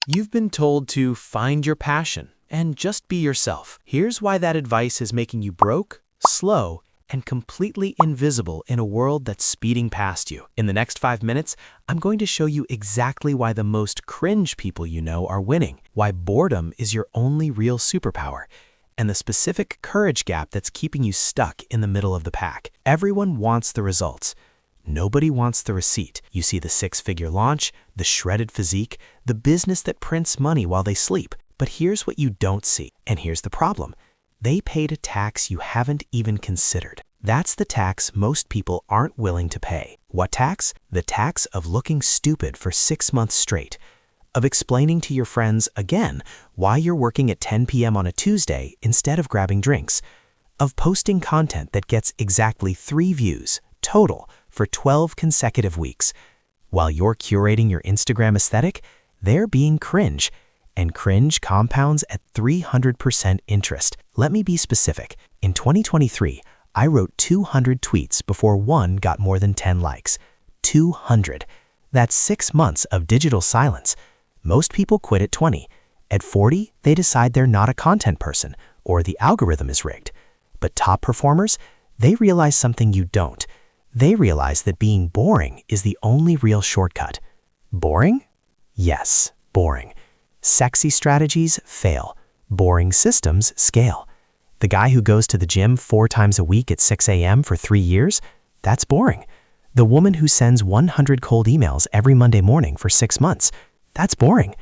You've been told to find your passion and just be yourself. Here's why that advice is making you broke, slow, and completely invisible in a world that's speeding past you. In the next 5 minutes, I'm going to show you exactly why the most cringe people you know are winning, why boredom is your only real superpower, and the specific courage gap that's keeping you stuck in the middle of the pack. Everyone wants the results. Nobody wants the receipt. You see the 6-figure launch, the shredded physique, the business that prints money while they sleep. But here's what you don't see, and here's the problem. They paid a tax you haven't even considered. That's the tax most people aren't willing to pay. What tax? The tax of looking stupid for 6 months straight, of explaining to your friends again why you're working at 10 p.m. on a Tuesday instead of grabbing drinks, of posting content that gets exactly 3 views total for 12 consecutive weeks. While you're curating your Instagram aesthetic, they're being cringe, and cringe compounds at 300% interest. Let me be specific. In 2023, I wrote 200 tweets before one got more than 10 likes. 200. That's 6 months of digital silence. Most people quit at 20. At 40, they decide they're not a content person or the algorithm is rigged. But top performers, they realize something you don't. They realize that being boring is the only real shortcut. Boring? Yes, boring. Sexy strategies fail. Boring systems scale. The guy who goes to the gym 4 times a week at 6 a.m. for 3 years? That's boring. The woman who sends 100 cold emails every Monday morning for 6 months? That's boring.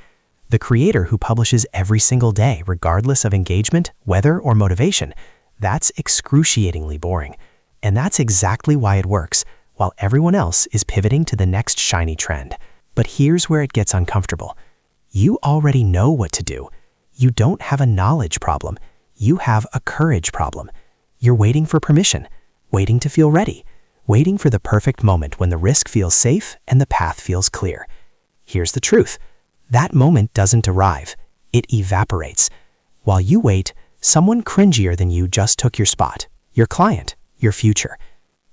The creator who publishes every single day regardless of engagement, weather, or motivation? That's excruciatingly boring. And that's exactly why it works, while everyone else is pivoting to the next shiny trend. But here's where it gets uncomfortable. You already know what to do. You don't have a knowledge problem. You have a courage problem. You're waiting for permission, waiting to feel ready, waiting for the perfect moment when the risk feels safe and the path feels clear. Here's the truth. That moment doesn't arrive. It evaporates. While you wait, someone cringier than you just took your spot, your client, your future.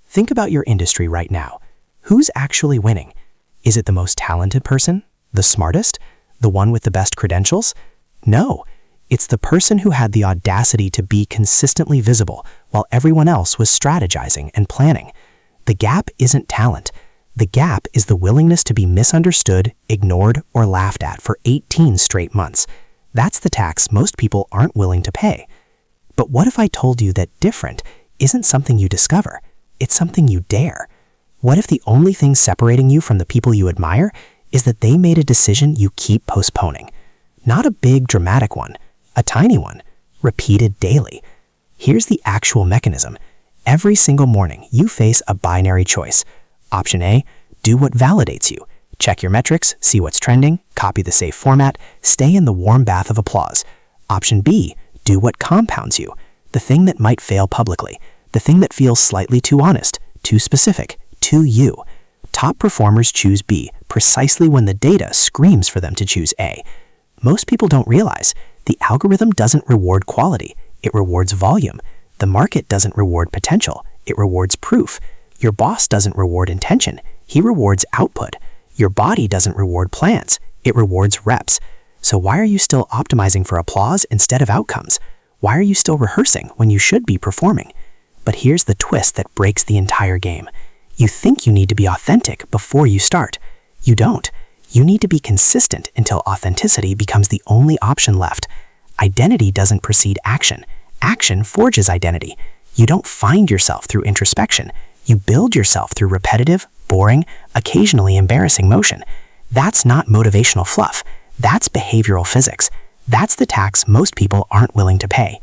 Think about your industry right now. Who's actually winning? Is it the most talented person? The smartest? The one with the best credentials? No, it's the person who had the audacity to be consistently visible while everyone else was strategizing and planning. The gap isn't talent. The gap is the willingness to be misunderstood, ignored, or laughed at for 18 straight months. That's the tax most people aren't willing to pay. But what if I told you that different isn't something you discover, it's something you dare? What if the only thing separating you from the people you admire is that they made a decision you keep postponing? Not a big dramatic one, a tiny one, repeated daily. Here's the actual mechanism. Every single morning, you face a binary choice. Option A, do what validates you. Check your metrics, see what's trending, copy the safe format, stay in the warm bath of applause. Option B, do what compounds you. The thing that might fail publicly. The thing that feels slightly too honest, too specific, too you. Top performers choose B precisely when the data screams for them to choose A. Most people don't realize the algorithm doesn't reward quality, it rewards volume. The market doesn't reward potential, it rewards proof. Your boss doesn't reward intention, he rewards output. Your body doesn't reward plans, it rewards reps. So why are you still optimizing for applause instead of outcomes? Why are you still rehearsing when you should be performing? But here's the twist that breaks the entire game. You think you need to be authentic before you start. You don't. You need to be consistent until authenticity becomes the only option left. Identity doesn't precede action. Action forges identity. You don't find yourself through introspection. You build yourself through repetitive, boring, occasionally embarrassing motion. That's not motivational fluff. That's behavioral physics. That's the tax most people aren't willing to pay.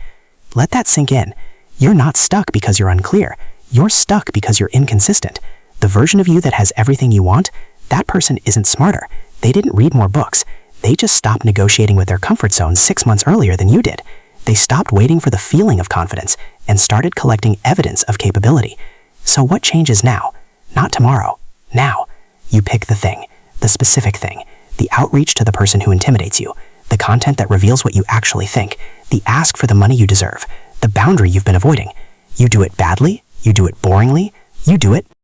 Let that sink in. You're not stuck because you're unclear. You're stuck because you're inconsistent. The version of you that has everything you want, that person isn't smarter. They didn't read more books. They just stopped negotiating with their comfort zone 6 months earlier than you did. They stopped waiting for the feeling of confidence and started collecting evidence of capability. So what changes now? Not tomorrow. Now. You pick the thing, the specific thing, the outreach to the person who intimidates you, the content that reveals what you actually think, the ask for the money you deserve, the boundary you've been avoiding. You do it badly, you do it boringly, you do it